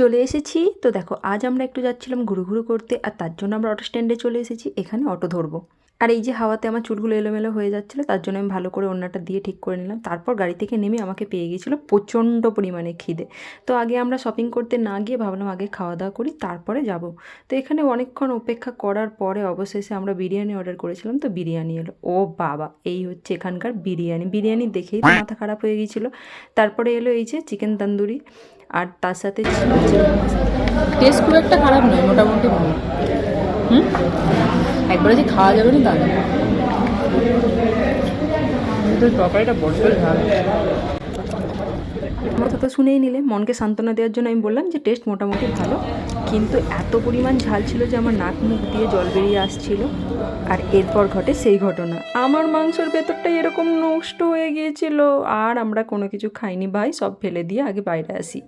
চলে এসেছি। তো দেখো আজ আমরা একটু যাচ্ছিলাম ঘুরু করতে, আর তার জন্য আমরা অটো স্ট্যান্ডে চলে এসেছি। এখানে অটো ধরবো। আর এই যে হাওয়াতে আমার চুলগুলো এলোমেলো হয়ে যাচ্ছিলো, তার জন্য আমি ভালো করে ওড়নাটা দিয়ে ঠিক করে নিলাম। তারপর গাড়ি থেকে নেমে আমাকে পেয়ে গিয়েছিলো প্রচণ্ড পরিমাণে খিদে। তো আগে আমরা শপিং করতে না গিয়ে ভাবলাম আগে খাওয়া দাওয়া করি, তারপরে যাব। তো এখানে অনেকক্ষণ অপেক্ষা করার পরে অবশেষে আমরা বিরিয়ানি অর্ডার করেছিলাম। তো বিরিয়ানি এলো। ও বাবা, এই হচ্ছে এখানকার বিরিয়ানি দেখেই তো মাথা খারাপ হয়ে গিয়েছিলো। তারপরে এলো এই যে চিকেন তন্দুরি, আর তার সাথে টেস্ট খুব একটা খারাপ নয়, মোটামুটি ভালো। একবারে যে খাওয়া যাবে না তা না, তরকারিটা বড্ড ঝাল। আমার কথা শুনেই নিলে, মনকে সান্ত্বনা দেওয়ার জন্য আমি বললাম যে টেস্ট মোটামুটি ভালো, কিন্তু এত পরিমাণ ঝাল ছিল যে আমার নাক মুখ দিয়ে জল বেরিয়ে আসছিল। আর এরপর ঘটে সেই ঘটনা, আমার মাংসর ভেতরটা এরকম নষ্ট হয়ে গিয়েছিল। আর আমরা কোনো কিছু খাইনি ভাই, সব ফেলে দিয়ে আগে বাইরে আসি।